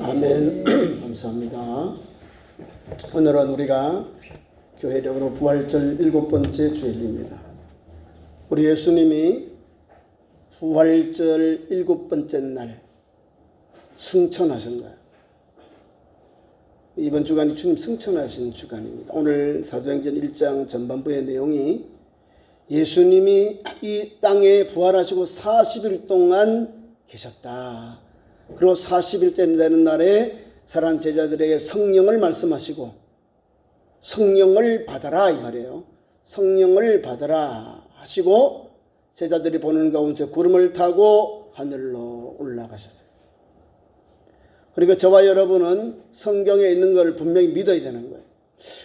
아멘. 감사합니다. 오늘은 우리가 교회력으로 부활절 7번째 주일입니다. 우리 예수님이 부활절 7번째 날 승천하신 거예요. 이번 주간이 주님 승천하신 주간입니다. 오늘 사도행전 1장 전반부의 내용이 예수님이 이 땅에 부활하시고 40일 동안 계셨다. 그리고 40일째 되는 날에 사랑하는 제자들에게 성령을 말씀하시고 성령을 받아라 이 말이에요. 성령을 받아라 하시고 제자들이 보는 가운데 구름을 타고 하늘로 올라가셨어요. 그리고 저와 여러분은 성경에 있는 걸 분명히 믿어야 되는 거예요.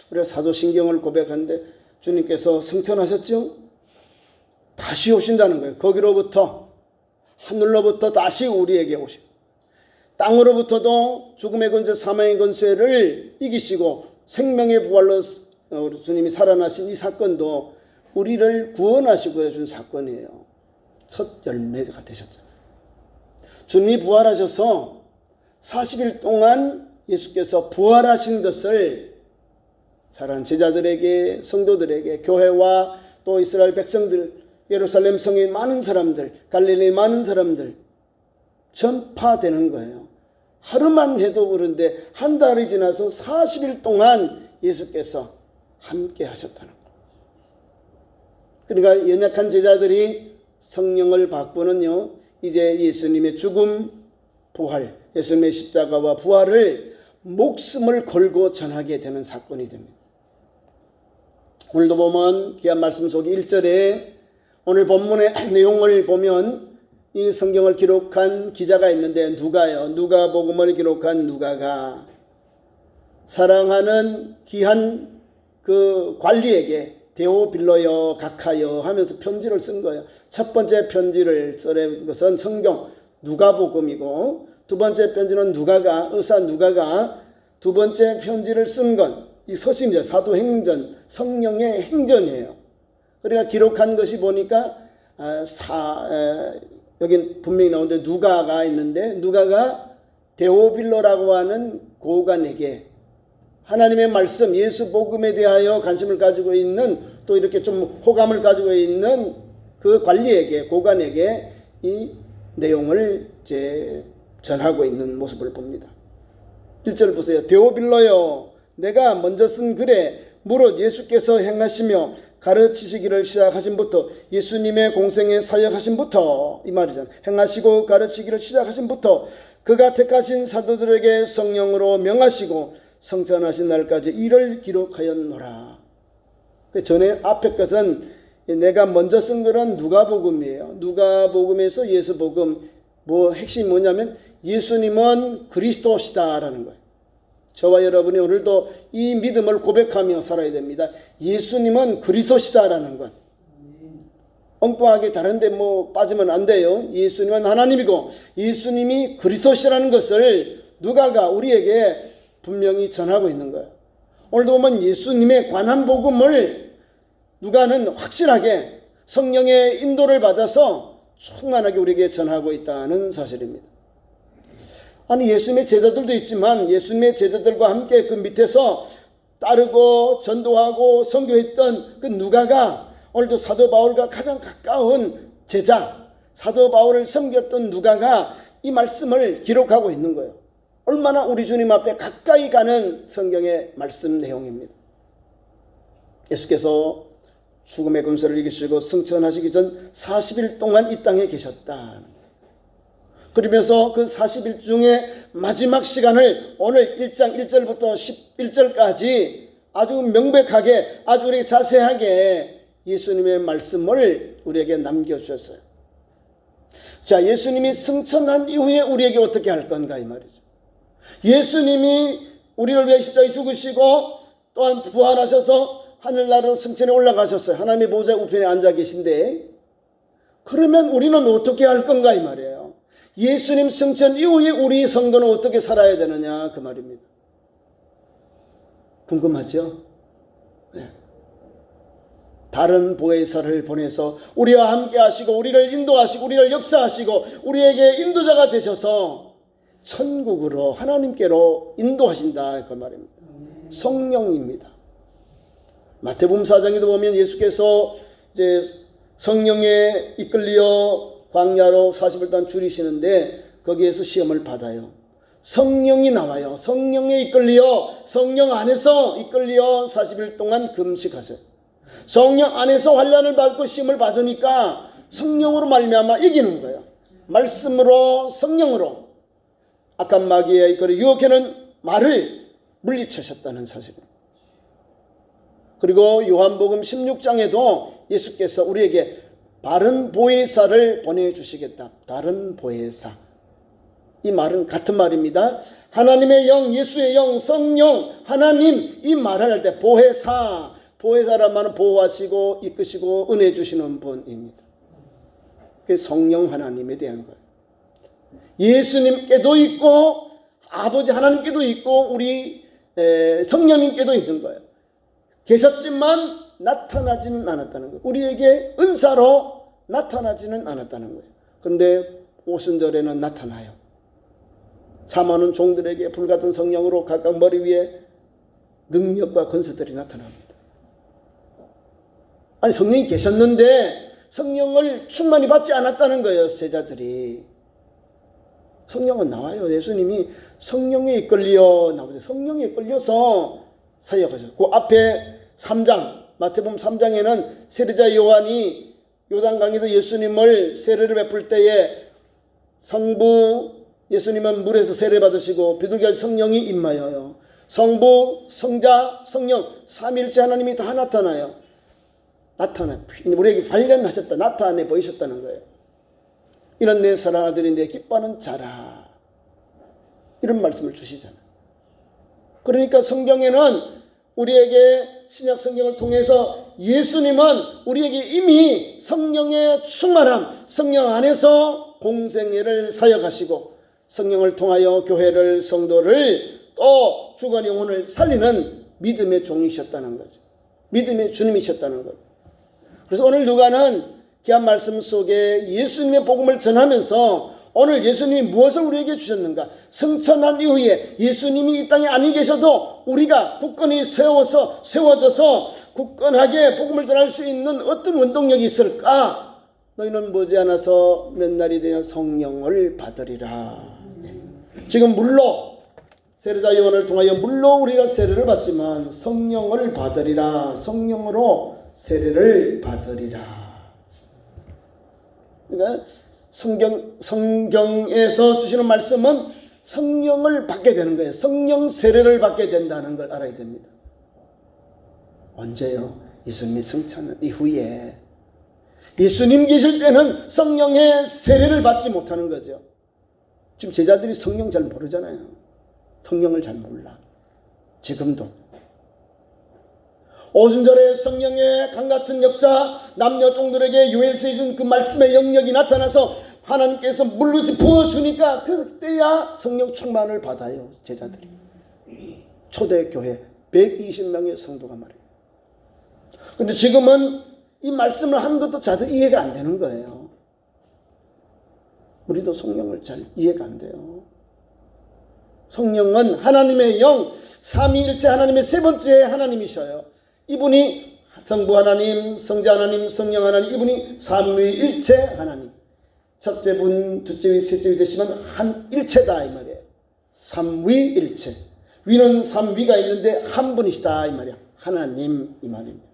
우리가 사도신경을 고백하는데 주님께서 승천하셨죠? 다시 오신다는 거예요. 거기로부터 하늘로부터 다시 우리에게 오시고 땅으로부터도 죽음의 권세 사망의 권세를 이기시고 생명의 부활로 우리 주님이 살아나신 이 사건도 우리를 구원하시고 해준 사건이에요. 첫 열매가 되셨잖아요. 주님이 부활하셔서 40일 동안 예수께서 부활하신 것을 사랑하는 제자들에게 성도들에게 교회와 또 이스라엘 백성들 예루살렘 성에 많은 사람들 갈릴리 많은 사람들 전파되는 거예요. 하루만 해도 그런데 한 달이 지나서 40일 동안 예수께서 함께 하셨다는 거예요. 그러니까 연약한 제자들이 성령을 받고는요 이제 예수님의 죽음, 부활, 예수님의 십자가와 부활을 목숨을 걸고 전하게 되는 사건이 됩니다. 오늘도 보면 귀한 말씀 속에 1절에 오늘 본문의 내용을 보면 이 성경을 기록한 기자가 있는데 누가요? 누가복음을 기록한 누가가 사랑하는 귀한 그 관리에게 데오빌로여 각하여 하면서 편지를 쓴 거예요. 첫 번째 편지를 쓴 것은 성경 누가복음이고 두 번째 편지는 누가가 의사 누가가 두 번째 편지를 쓴 건 이 서신이죠. 사도행전 성령의 행전이에요. 그러니까 기록한 것이 보니까 여기 분명히 나오는데 누가가 있는데 누가가 데오빌로라고 하는 고관에게 하나님의 말씀 예수 복음에 대하여 관심을 가지고 있는 또 이렇게 좀 호감을 가지고 있는 그 관리에게 고관에게 이 내용을 이제 전하고 있는 모습을 봅니다. 1절 보세요. 데오빌로여 내가 먼저 쓴 글에 무릇 예수께서 행하시며 가르치시기를 시작하신부터 예수님의 공생에 사역하신부터 이 말이잖아요. 행하시고 가르치기를 시작하신부터 그가 택하신 사도들에게 성령으로 명하시고 성천하신 날까지 이를 기록하였노라. 그 전에 앞에 것은 내가 먼저 쓴 글은 누가복음이에요. 누가복음에서 예수복음 뭐 핵심이 뭐냐면 예수님은 그리스도시다라는 거예요. 저와 여러분이 오늘도 이 믿음을 고백하며 살아야 됩니다. 예수님은 그리스도시다라는 것. 엉뚱하게 다른데 뭐 빠지면 안 돼요. 예수님은 하나님이고 예수님이 그리스도시라는 것을 누가가 우리에게 분명히 전하고 있는 거예요. 오늘도 보면 예수님에 관한 복음을 누가는 확실하게 성령의 인도를 받아서 충만하게 우리에게 전하고 있다는 사실입니다. 아니 예수님의 제자들도 있지만 예수님의 제자들과 함께 그 밑에서 따르고 전도하고 선교했던 그 누가가 오늘도 사도 바울과 가장 가까운 제자 사도 바울을 섬겼던 누가가 이 말씀을 기록하고 있는 거예요. 얼마나 우리 주님 앞에 가까이 가는 성경의 말씀 내용입니다. 예수께서 죽음의 권세를 이기시고 승천하시기 전 40일 동안 이 땅에 계셨다. 그러면서 그 40일 중에 마지막 시간을 오늘 1장 1절부터 11절까지 아주 명백하게 아주 우리에게 자세하게 예수님의 말씀을 우리에게 남겨주셨어요. 자, 예수님이 승천한 이후에 우리에게 어떻게 할 건가 이 말이죠. 예수님이 우리를 위해 십자가에 죽으시고 또한 부활하셔서 하늘나라로 승천에 올라가셨어요. 하나님의 보좌 우편에 앉아 계신데 그러면 우리는 어떻게 할 건가 이 말이에요. 예수님 승천 이후에 우리 성도는 어떻게 살아야 되느냐 그 말입니다. 궁금하죠? 네. 다른 보혜사를 보내서 우리와 함께 하시고 우리를 인도하시고 우리를 역사하시고 우리에게 인도자가 되셔서 천국으로 하나님께로 인도하신다 그 말입니다. 성령입니다. 마태복음 4장에도 보면 예수께서 이제 성령에 이끌려 광야로 40일 동안 줄이시는데 거기에서 시험을 받아요. 성령이 나와요. 성령에 이끌려 성령 안에서 이끌려 40일 동안 금식하세요. 성령 안에서 환난을 받고 시험을 받으니까 성령으로 말미암아 이기는 거예요. 말씀으로 성령으로 악한 마귀의 그 유혹하는 말을 물리치셨다는 사실입니다. 그리고 요한복음 16장에도 예수께서 우리에게 바른 보혜사를 보내주시겠다. 다른 보혜사. 이 말은 같은 말입니다. 하나님의 영, 예수의 영, 성령, 하나님 이 말을 할 때 보혜사, 보혜사란 말은 보호하시고 이끄시고 은혜 주시는 분입니다. 그게 성령 하나님에 대한 거예요. 예수님께도 있고 아버지 하나님께도 있고 우리 성령님께도 있는 거예요. 계셨지만 나타나지는 않았다는 거예요. 우리에게 은사로 나타나지는 않았다는 거예요. 그런데 오순절에는 나타나요. 사모하는 종들에게 불같은 성령으로 각각 머리 위에 능력과 권세들이 나타납니다. 아니 성령이 계셨는데 성령을 충만히 받지 않았다는 거예요. 제자들이. 성령은 나와요. 예수님이 성령에 이끌려 나오죠. 성령에 이끌려서 사역하셨어요. 그 앞에 3장 마태복음 3장에는 세례자 요한이 요단강에서 예수님을 세례를 베풀 때에 성부 예수님은 물에서 세례 받으시고 비둘기같이 성령이 임하여요. 성부, 성자, 성령 삼위일체 하나님이 다 나타나요. 우리에게 관련하셨다. 나타내 보이셨다는 거예요. 이런 내 사랑하는 아들이 내 기뻐하는 자라. 이런 말씀을 주시잖아요. 그러니까 성경에는 우리에게 신약 성경을 통해서 예수님은 우리에게 이미 성령의 충만함, 성령 안에서 공생애를 사역하시고 성령을 통하여 교회를 성도를 또 주간 영혼을 살리는 믿음의 종이셨다는 거죠. 믿음의 주님이셨다는 거죠. 그래서 오늘 누가는 귀한 말씀 속에 예수님의 복음을 전하면서 오늘 예수님이 무엇을 우리에게 주셨는가? 성천한 이후에 예수님이 이 땅에 아니 계셔도 우리가 굳건히 세워져서 굳건하게 복음을 전할 수 있는 어떤 원동력이 있을까? 너희는 머지않아서 몇 날이 되면 성령을 받으리라. 지금 물로 세례자 요한을 통하여 물로 우리가 세례를 받지만 성령을 받으리라. 성령으로 세례를 받으리라. 그러니까 성경에서 주시는 말씀은 성령을 받게 되는 거예요. 성령 세례를 받게 된다는 걸 알아야 됩니다. 언제요? 예수님이 승천 이후에. 예수님 계실 때는 성령의 세례를 받지 못하는 거죠. 지금 제자들이 성령 잘 모르잖아요. 성령을 잘 몰라. 지금도. 오순절에 성령의 강같은 역사, 남녀 종들에게 요엘서에 준 그 말씀의 영역이 나타나서 하나님께서 물로 부어주니까 그때야 성령 충만을 받아요. 제자들이. 초대교회 120명의 성도가 말이에요. 근데 지금은 이 말씀을 한 것도 자들 이해가 안 되는 거예요. 우리도 성령을 잘 이해가 안 돼요. 성령은 하나님의 영, 삼위일체 하나님의 세 번째 하나님이셔요. 이분이 성부 하나님, 성자 하나님, 성령 하나님, 이분이 삼위일체 하나님. 첫째 분, 둘째 위, 셋째 위 되시면 한 일체다 이 말이에요. 삼위일체. 위는 삼위가 있는데 한 분이시다 이 말이야. 하나님 이 말입니다.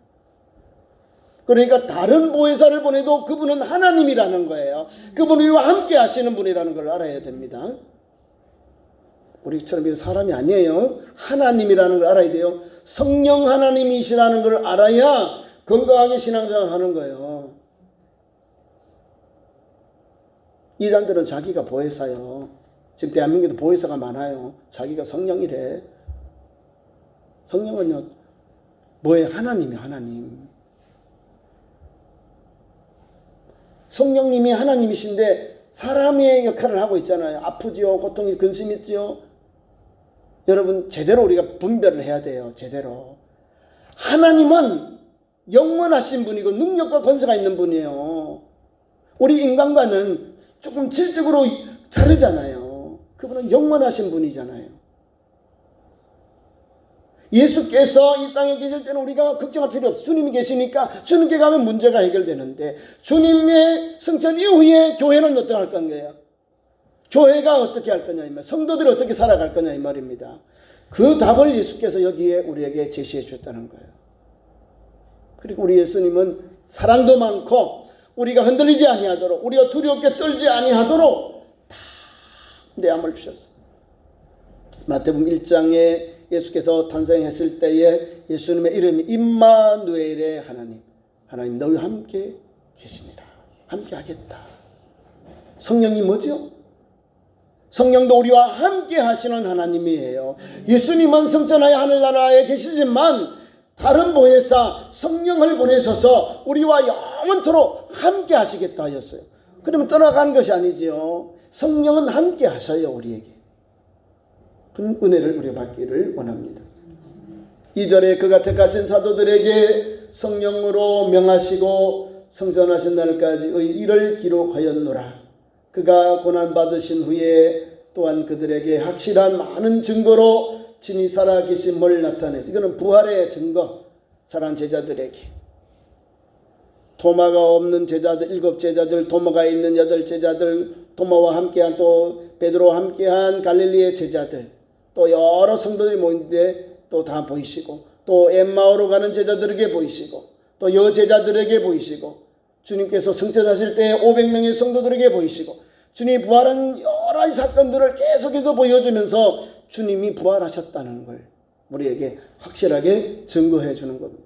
그러니까 다른 보혜사를 보내도 그분은 하나님이라는 거예요. 그분은 우리와 함께 하시는 분이라는 걸 알아야 됩니다. 우리처럼 사람이 아니에요. 하나님이라는 걸 알아야 돼요. 성령 하나님이시라는 걸 알아야 건강하게 신앙생활을 하는 거예요. 이단들은 자기가 보혜사요. 지금 대한민국에도 보혜사가 많아요. 자기가 성령이래. 성령은요, 뭐예요? 하나님이에요, 하나님. 성령님이 하나님이신데 사람의 역할을 하고 있잖아요. 아프지요, 고통이 근심 있지요. 여러분 제대로 우리가 분별을 해야 돼요. 제대로. 하나님은 영원하신 분이고 능력과 권세가 있는 분이에요. 우리 인간과는 조금 질적으로 다르잖아요. 그분은 영원하신 분이잖아요. 예수께서 이 땅에 계실 때는 우리가 걱정할 필요 없어요. 주님이 계시니까 주님께 가면 문제가 해결되는데, 주님의 승천 이후에 교회는 어떻게 할 건가요? 교회가 어떻게 할 거냐 이 말, 성도들이 어떻게 살아갈 거냐 이 말입니다. 그 답을 예수께서 여기에 우리에게 제시해 주셨다는 거예요. 그리고 우리 예수님은 사랑도 많고 우리가 흔들리지 아니하도록, 우리가 두렵게 떨지 아니하도록 다 내함을 주셨어요. 마태복음 1장에 예수께서 탄생했을 때에 예수님의 이름이 임마누엘의 하나님, 하나님 너희와 함께 계시니라, 함께 하겠다. 성령이 뭐죠? 성령도 우리와 함께 하시는 하나님이에요. 예수님은 성천하에 하늘나라에 계시지만 다른 보혜사 성령을 보내셔서 우리와 영원토록 함께 하시겠다 하셨어요. 그러면 떠나간 것이 아니지요. 성령은 함께 하셔요, 우리에게. 그런 은혜를 우리가 받기를 원합니다. 2절에 그가 택하신 사도들에게 성령으로 명하시고 성전하신 날까지의 일을 기록하였노라. 그가 고난받으신 후에 또한 그들에게 확실한 많은 증거로 진히 살아계심을 나타내서, 이거는 부활의 증거, 살아난 제자들에게, 도마가 없는 제자들 7 제자들, 도마가 있는 8 제자들, 도마와 함께한 또 베드로와 함께한 갈릴리의 제자들, 또 여러 성도들이 모인데 또 다 보이시고, 또 엠마오로 가는 제자들에게 보이시고, 또 여제자들에게 보이시고, 주님께서 승천하실 때 500명의 성도들에게 보이시고, 주님이 부활한 여러 가지 사건들을 계속해서 보여주면서 주님이 부활하셨다는 걸 우리에게 확실하게 증거해 주는 겁니다.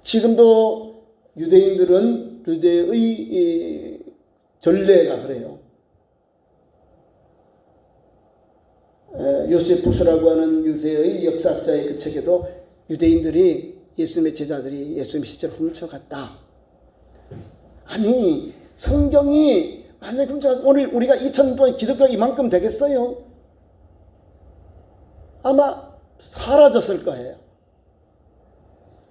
지금도 유대인들은 유대의 전례가 그래요. 요세푸스라고 하는 유대의 역사학자의 그 책에도 유대인들이 예수님의 제자들이 예수님의 시체를 훔쳐갔다. 아니, 성경이 만약에 오늘 우리가 2000년 동안 기독교가 이만큼 되겠어요? 아마 사라졌을 거예요.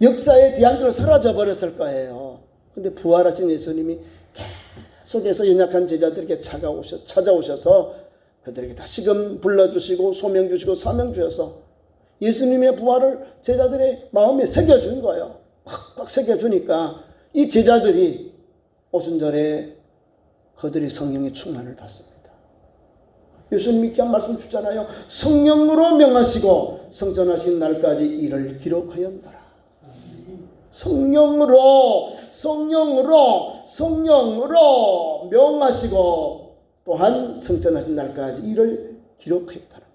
역사의 뒤안길로 사라져버렸을 거예요. 근데 부활하신 예수님이 계속해서 연약한 제자들에게 찾아오셔서 그들에게 다시금 불러주시고 소명 주시고 사명 주셔서 예수님의 부활을 제자들의 마음에 새겨준 거예요. 팍팍 새겨주니까 이 제자들이 오순절에 그들이 성령의 충만을 받습니다. 예수님이 귀한 말씀 주잖아요. 성령으로 명하시고 성전하신 날까지 이를 기록하였노라. 성령으로 명하시고 또한 성전하신 날까지 이를 기록했다는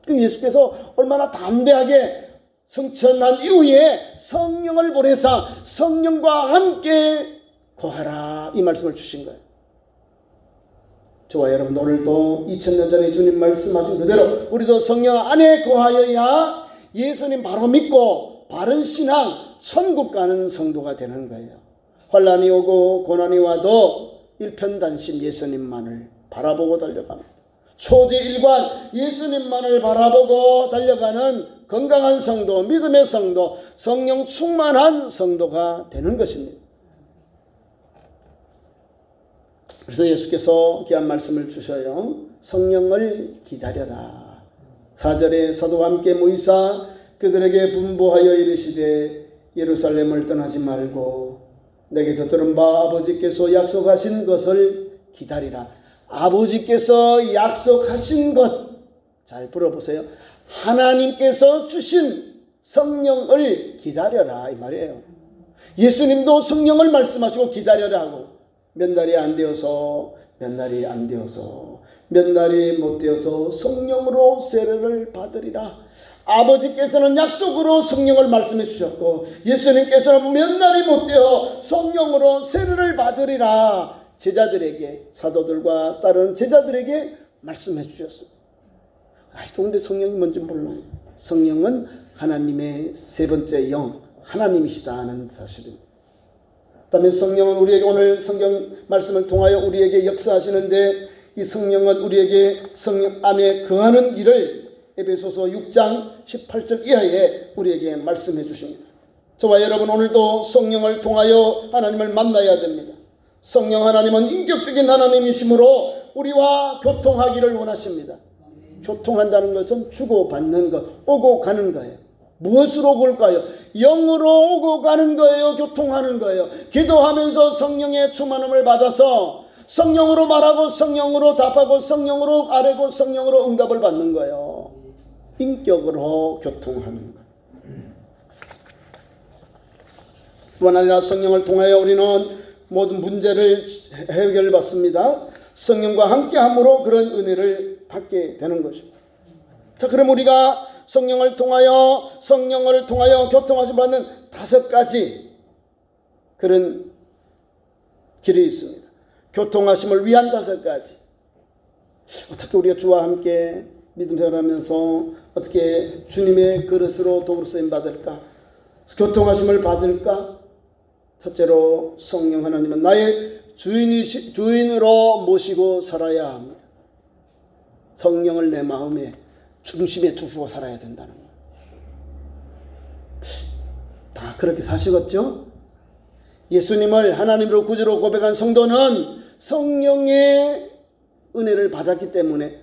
거예요. 예수께서 얼마나 담대하게 성천한 이후에 성령을 보내사 성령과 함께 거하라 이 말씀을 주신 거예요. 저와 여러분, 오늘도 2000년 전에 주님 말씀하신 그대로 우리도 성령 안에 거하여야 예수님 바로 믿고 바른 신앙 천국 가는 성도가 되는 거예요. 환난이 오고 고난이 와도 일편단심 예수님만을 바라보고 달려갑니다. 초지일관 예수님만을 바라보고 달려가는 건강한 성도, 믿음의 성도, 성령 충만한 성도가 되는 것입니다. 그래서 예수께서 귀한 말씀을 주셔요. 성령을 기다려라. 4절에 사도와 함께 모이사 그들에게 분부하여 이르시되 예루살렘을 떠나지 말고 내게서 들은 바 아버지께서 약속하신 것을 기다리라. 아버지께서 약속하신 것, 잘 들어보세요. 하나님께서 주신 성령을 기다려라 이 말이에요. 예수님도 성령을 말씀하시고 기다려라고, 몇 날이 안 되어서 몇 날이 못 되어서 성령으로 세례를 받으리라. 아버지께서는 약속으로 성령을 말씀해 주셨고 예수님께서는 몇 날이 못 되어 성령으로 세례를 받으리라 제자들에게, 사도들과 다른 제자들에게 말씀해 주셨습니다. 근데 성령이 뭔지 몰라요. 성령은 하나님의 세 번째 영, 하나님이시다는 사실입니다. 그다음에 성령은 우리에게 오늘 성경 말씀을 통하여 우리에게 역사하시는데, 이 성령은 우리에게 성령 안에 거하는 일을 에베소서 6장 18절 이하에 우리에게 말씀해 주십니다. 저와 여러분, 오늘도 성령을 통하여 하나님을 만나야 됩니다. 성령 하나님은 인격적인 하나님이시므로 우리와 교통하기를 원하십니다. 교통한다는 것은 주고받는 것, 오고 가는 거예요. 무엇으로 올까요? 영으로 오고 가는 거예요. 교통하는 거예요. 기도하면서 성령의 충만함을 받아서 성령으로 말하고 성령으로 답하고 성령으로 아뢰고 성령으로 응답을 받는 거예요. 인격으로 교통하는 거예요. 뿐 아니라 성령을 통하여 우리는 모든 문제를 해결받습니다. 성령과 함께함으로 그런 은혜를 받게 되는 것입니다. 자, 그럼 우리가 성령을 통하여 교통하심 받는 5가지 그런 길이 있습니다. 교통하심을 위한 5가지. 어떻게 우리가 주와 함께 믿음 생활하면서 어떻게 주님의 그릇으로 도구로 쓰임 받을까? 교통하심을 받을까? 첫째로 성령 하나님은 나의 주인으로 모시고 살아야 합니다. 성령을 내 마음의 중심에 두고 살아야 된다는 거예요. 다 그렇게 사시겠죠? 예수님을 하나님으로 구주로 고백한 성도는 성령의 은혜를 받았기 때문에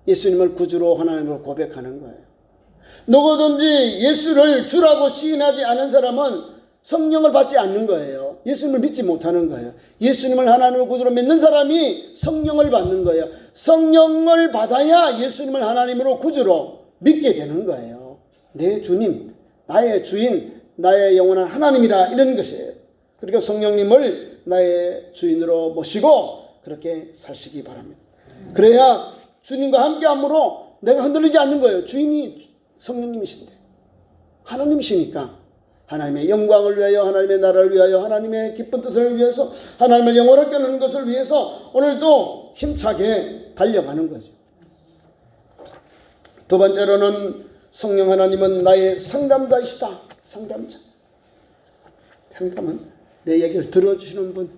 예수님을 구주로 하나님으로 고백하는 거예요. 누구든지 예수를 주라고 시인하지 않은 사람은 성령을 받지 않는 거예요. 예수님을 믿지 못하는 거예요. 예수님을 하나님으로 구주로 믿는 사람이 성령을 받는 거예요. 성령을 받아야 예수님을 하나님으로 구주로 믿게 되는 거예요. 내 주님, 나의 주인, 나의 영원한 하나님이라 이런 것이에요. 그러니까 성령님을 나의 주인으로 모시고 그렇게 사시기 바랍니다. 그래야 주님과 함께함으로 내가 흔들리지 않는 거예요. 주인이 성령님이신데, 하나님이시니까 하나님의 영광을 위하여, 하나님의 나라를 위하여, 하나님의 기쁜 뜻을 위해서, 하나님을 영원하게 하는 것을 위해서 오늘도 힘차게 달려가는 거죠. 두 번째로는 성령 하나님은 나의 상담자이시다. 상담자. 상담은 내 얘기를 들어주시는 분.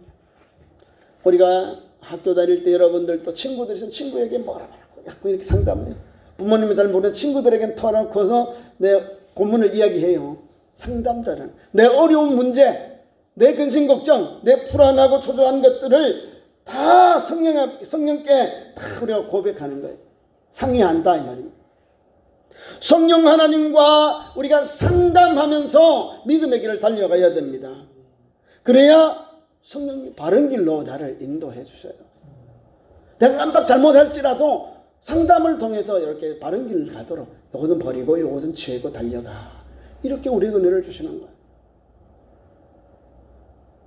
우리가 학교 다닐 때 여러분들도 친구들이 있으면 친구에게 뭐라고 자꾸 이렇게 상담해요. 부모님은 잘 모르는 친구들에게 터놓고서 내 고민을 이야기해요. 상담자는 내 어려운 문제, 내 근심 걱정, 내 불안하고 초조한 것들을 다 성령께 다 우리가 고백하는 거예요. 상의한다 이 말입니다. 성령 하나님과 우리가 상담하면서 믿음의 길을 달려가야 됩니다. 그래야 성령이 바른 길로 나를 인도해 주셔요. 내가 깜빡 잘못할지라도 상담을 통해서 이렇게 바른 길을 가도록 이것은 버리고 이것은 취하고 달려가. 이렇게 우리 은혜를 주시는 거예요.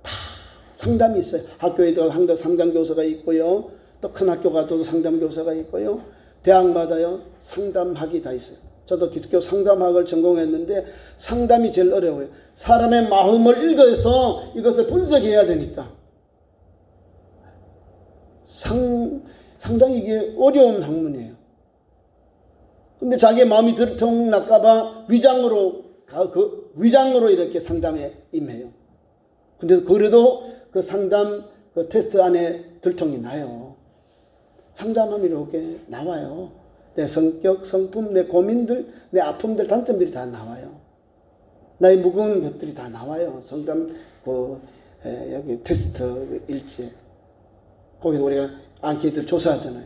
다 상담이 있어요. 학교에도 상담교사가 있고요. 또 큰 학교 가도 상담교사가 있고요. 대학마다요. 상담학이 다 있어요. 저도 기독교 상담학을 전공했는데 상담이 제일 어려워요. 사람의 마음을 읽어서 이것을 분석해야 되니까. 상당히 이게 어려운 학문이에요. 근데 자기의 마음이 들통날까봐 위장으로 이렇게 상담에 임해요. 근데 그래도 그 상담 그 테스트 안에 들통이 나요. 상담하면 이렇게 나와요. 내 성격, 성품, 내 고민들, 내 아픔들, 단점들이 다 나와요. 나의 무거운 것들이 다 나와요. 상담 여기 테스트 일지에. 거기서 우리가 안케이트를 조사하잖아요.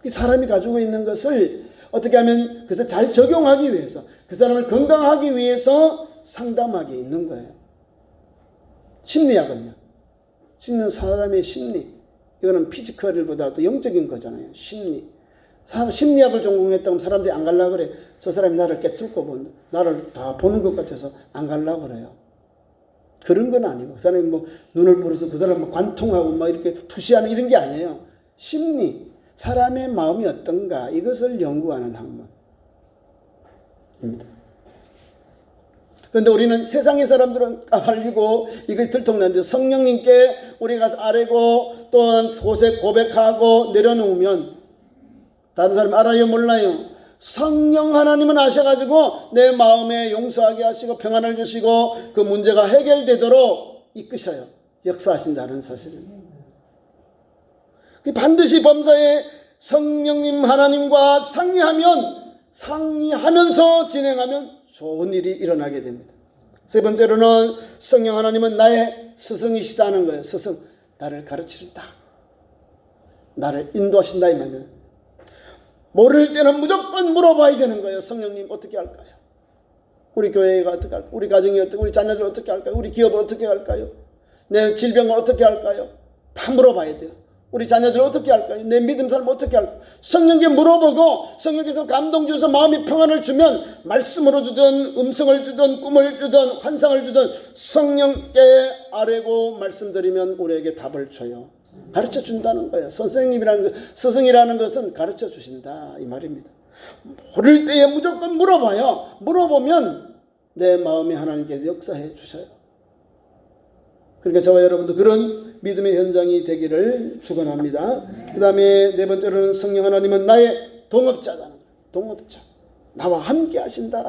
사람이 가지고 있는 것을 어떻게 하면 그것을 잘 적용하기 위해서, 그 사람을 건강하기 위해서 상담하게 있는 거예요. 심리학은요. 사람의 심리. 이거는 피지컬보다도 영적인 거잖아요. 심리학을 전공했다면 사람들이 안 가려고 그래. 저 사람이 나를 깨뚫고 나를 다 보는 것 같아서 안 가려고 그래요. 그런 건 아니고, 그 사람이 눈을 부르서 그 사람을 관통하고 이렇게 투시하는 이런 게 아니에요. 심리, 사람의 마음이 어떤가, 이것을 연구하는 학문입니다. 그런데 우리는 세상의 사람들은 까발리고 이거 들통나는데 성령님께 우리가 가서 아뢰고 또한 고백하고 내려놓으면 다른 사람이 알아요 몰라요? 성령 하나님은 아셔가지고 내 마음에 용서하게 하시고 평안을 주시고 그 문제가 해결되도록 이끄셔요. 역사하신다는 사실은. 반드시 범사에 성령님 하나님과 상의하면서 진행하면 좋은 일이 일어나게 됩니다. 세 번째로는 성령 하나님은 나의 스승이시다는 거예요. 스승, 나를 가르치신다. 나를 인도하신다 이 말이에요. 모를 때는 무조건 물어봐야 되는 거예요. 성령님 어떻게 할까요? 우리 교회가 어떻게 할까요? 우리 가정이 어떻게, 우리 자녀들 어떻게 할까요? 우리 기업을 어떻게 할까요? 내 질병을 어떻게 할까요? 다 물어봐야 돼요. 우리 자녀들 어떻게 할까요? 내 믿음 삶 어떻게 할까요? 성령께 물어보고 성령께서 감동 주셔서 마음의 평안을 주면 말씀으로 주든 음성을 주든 꿈을 주든 환상을 주든 성령께 아뢰고 말씀드리면 우리에게 답을 줘요. 가르쳐 준다는 거예요. 선생님이라는 것, 스승이라는 것은 가르쳐 주신다 이 말입니다. 모를 때에 무조건 물어봐요. 물어보면 내 마음에 하나님께서 역사해 주셔요. 그러니까 저와 여러분도 그런 믿음의 현장이 되기를 축원합니다. 그 다음에 네 번째로는 성령 하나님은 나의 동업자잖아요. 동업자. 나와 함께 하신다.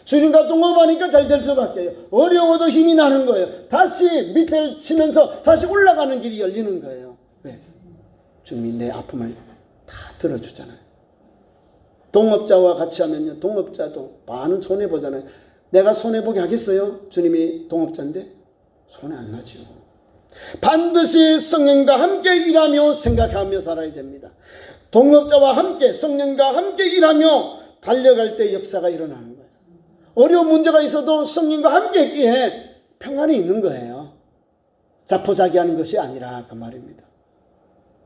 주님과 동업하니까 잘 될 수밖에요. 어려워도 힘이 나는 거예요. 다시 밑을 치면서 다시 올라가는 길이 열리는 거예요. 왜? 주님이 내 아픔을 다 들어주잖아요. 동업자와 같이 하면요. 동업자도 반은 손해보잖아요. 내가 손해보게 하겠어요? 주님이 동업자인데? 손해 안 나죠. 반드시 성령과 함께 일하며 생각하며 살아야 됩니다. 동업자와 함께 성령과 함께 일하며 달려갈 때 역사가 일어나는 거예요. 어려운 문제가 있어도 성령과 함께 있기에 평안이 있는 거예요. 자포자기하는 것이 아니라 그 말입니다.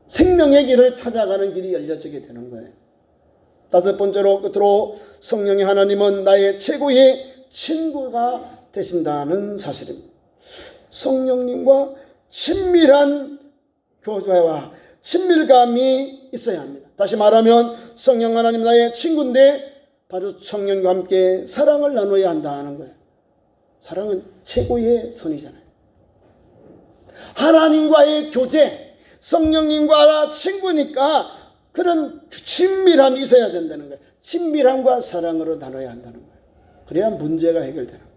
생명의 길을 찾아가는 길이 열려지게 되는 거예요. 다섯 번째로 끝으로 성령의 하나님은 나의 최고의 친구가 되신다는 사실입니다. 성령님과 친밀한 교제와 친밀감이 있어야 합니다. 다시 말하면 성령 하나님 나의 친구인데 바로 성령과 함께 사랑을 나눠야 한다는 거예요. 사랑은 최고의 선이잖아요. 하나님과의 교제, 성령님과 친구니까 그런 친밀함이 있어야 된다는 거예요. 친밀함과 사랑으로 나눠야 한다는 거예요. 그래야 문제가 해결되는 거예요.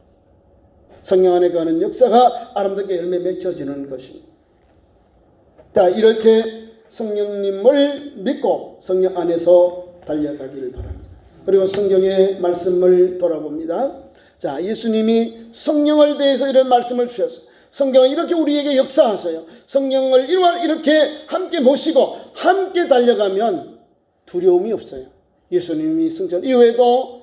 성령 안에 거하는 역사가 아름답게 열매 맺혀지는 것입니다. 자, 이렇게 성령님을 믿고 성령 안에서 달려가기를 바랍니다. 그리고 성경의 말씀을 돌아봅니다. 자, 예수님이 성령을 대해서 이런 말씀을 주셨어요. 성경은 이렇게 우리에게 역사하세요. 성령을 이렇게 함께 모시고 함께 달려가면 두려움이 없어요. 예수님이 승천 이후에도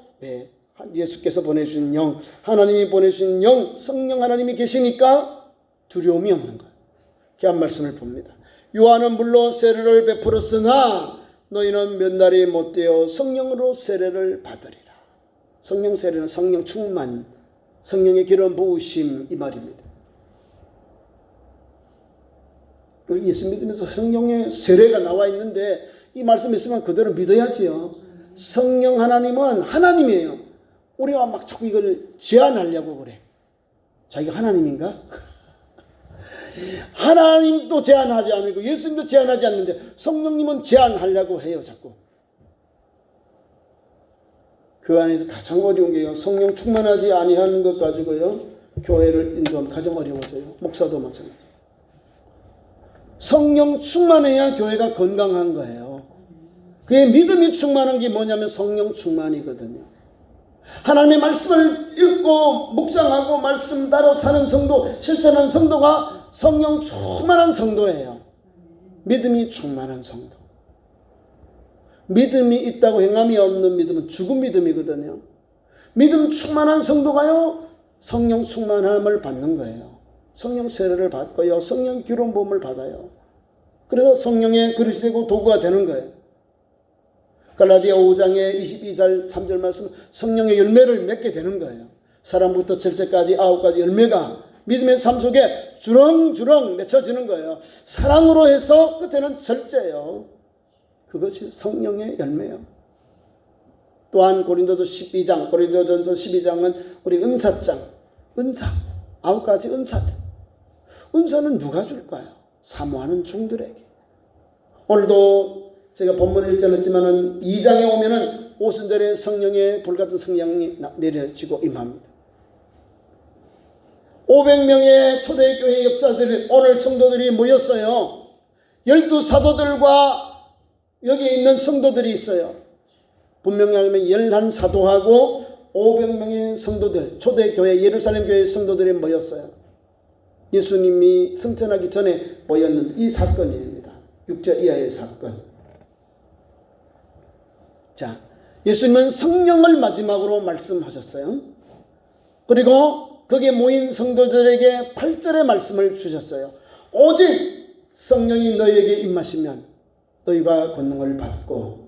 예수께서 보내주신 영, 하나님이 보내주신 영, 성령 하나님이 계시니까 두려움이 없는 거예요. 귀한 말씀을 봅니다. 요한은 물론 세례를 베풀었으나 너희는 몇 날이 못되어 성령으로 세례를 받으리라. 성령 세례는 성령 충만, 성령의 기름 부으심 이 말입니다. 예수 믿으면서 성령의 세례가 나와 있는데 이 말씀 있으면 그대로 믿어야지요. 성령 하나님은 하나님이에요. 우리가 막 자꾸 이걸 제한하려고 그래. 자기가 하나님인가? 하나님도 제한하지 않고 예수님도 제한하지 않는데 성령님은 제한하려고 해요. 자꾸. 그 안에서 가장 어려운 게요. 성령 충만하지 아니하는 것 가지고요. 교회를 인도하면 가장 어려워져요. 목사도 마찬가지. 성령 충만해야 교회가 건강한 거예요. 그의 믿음이 충만한 게 뭐냐면 성령 충만이거든요. 하나님의 말씀을 읽고 묵상하고 말씀 따라 사는 성도, 실천하는 성도가 성령 충만한 성도예요. 믿음이 충만한 성도. 믿음이 있다고 행함이 없는 믿음은 죽은 믿음이거든요. 믿음 충만한 성도가요, 성령 충만함을 받는 거예요. 성령 세례를 받고요, 성령 기름 부음을 받아요. 그래서 성령의 그릇이 되고 도구가 되는 거예요. 갈라디아 5장의 22절 3절 말씀, 성령의 열매를 맺게 되는 거예요. 사랑부터 절제까지 9가지 열매가 믿음의 삶 속에 주렁주렁 맺혀지는 거예요. 사랑으로 해서 끝에는 절제예요. 그것이 성령의 열매예요. 또한 고린도전서 12장은 우리 은사장, 은사, 9가지 은사들. 은사는 누가 줄까요? 사모하는 종들에게. 오늘도 제가 본문을 읽지 않았지만은 2장에 오면은 오순절에 성령의 불같은 성령이 내려지고 임합니다. 500명의 초대교회 역사들, 오늘 성도들이 모였어요. 12사도들과 여기에 있는 성도들이 있어요. 분명히 하면 11사도하고 500명의 성도들, 초대교회 예루살렘 교회 성도들이 모였어요. 예수님이 승천하기 전에 모였는 이 사건입니다. 6절 이하의 사건. 자, 예수님은 성령을 마지막으로 말씀하셨어요. 그리고 거기에 모인 성도들에게 8절의 말씀을 주셨어요. 오직 성령이 너희에게 임하시면 너희가 권능을 받고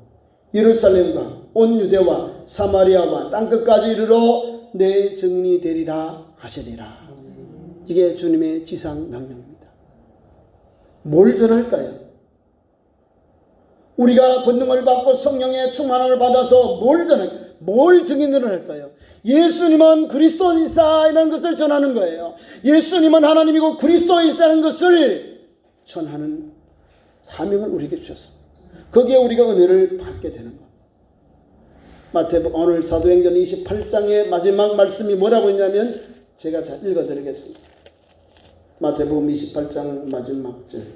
예루살렘과 온 유대와 사마리아와 땅끝까지 이르러 내 증인이 되리라 하시리라. 이게 주님의 지상 명령입니다. 뭘 전할까요? 우리가 권능을 받고 성령의 충만함을 받아서 뭘 증인을 할까요? 예수님은 그리스도이시라는 것을 전하는 거예요. 예수님은 하나님이고 그리스도이시라는 것을 전하는 사명을 우리에게 주셨습니다. 거기에 우리가 은혜를 받게 되는 겁니다. 마태복음 오늘 사도행전 28장의 마지막 말씀이 뭐라고 있냐면 제가 잘 읽어드리겠습니다. 마태복음 28장 마지막 절.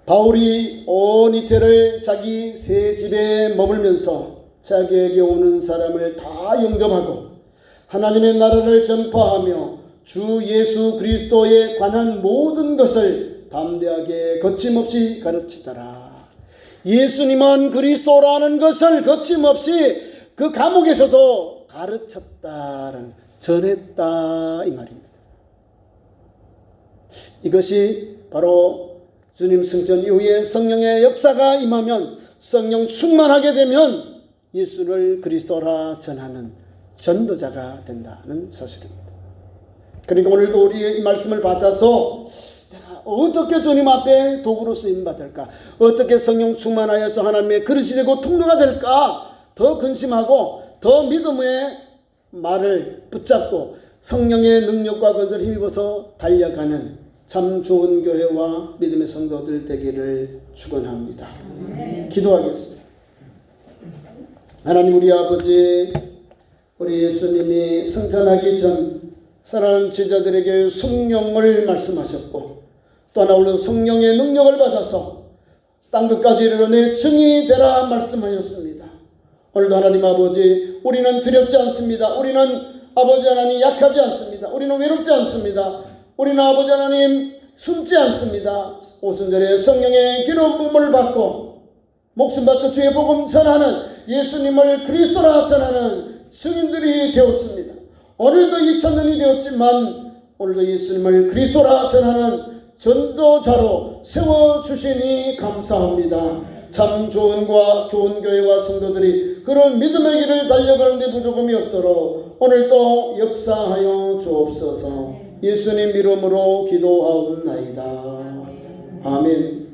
바울이 온 이태를 자기 새 집에 머물면서 자기에게 오는 사람을 다 영접하고 하나님의 나라를 전파하며 주 예수 그리스도에 관한 모든 것을 담대하게 거침없이 가르치더라. 예수님은 그리스도라는 것을 거침없이 그 감옥에서도 가르쳤다는, 전했다 이 말입니다. 이것이 바로 주님 승천 이후에 성령의 역사가 임하면, 성령 충만하게 되면 예수를 그리스도라 전하는 전도자가 된다는 사실입니다. 그러니까 오늘도 우리 이 말씀을 받아서 내가 어떻게 주님 앞에 도구로 쓰임받을까, 어떻게 성령 충만하여서 하나님의 그릇이 되고 통로가 될까, 더 근심하고 더 믿음의 말을 붙잡고 성령의 능력과 건설을 힘입어서 달려가는 참 좋은 교회와 믿음의 성도들 되기를 축원합니다. 기도하겠습니다. 하나님 우리 아버지, 우리 예수님이 승천하기 전 사랑하는 제자들에게 성령을 말씀하셨고 또 하나 우리 성령의 능력을 받아서 땅끝까지 이르러 내 증인이 되라 말씀하셨습니다. 오늘도 하나님 아버지, 우리는 두렵지 않습니다. 우리는 아버지 하나님 약하지 않습니다. 우리는 외롭지 않습니다. 우리는 아버지 하나님 숨지 않습니다. 오순절에 성령의 기름 부음을 받고 목숨 바쳐 주의 복음 전하는, 예수님을 그리스도라 전하는 증인들이 되었습니다. 오늘도 2000년이 되었지만 오늘도 예수님을 그리스도라 전하는 전도자로 세워주시니 감사합니다. 참 좋은 교회와 성도들이 그런 믿음의 길을 달려가는데 부족함이 없도록 오늘도 역사하여 주옵소서. 예수님 이름으로 기도하옵나이다. 아멘.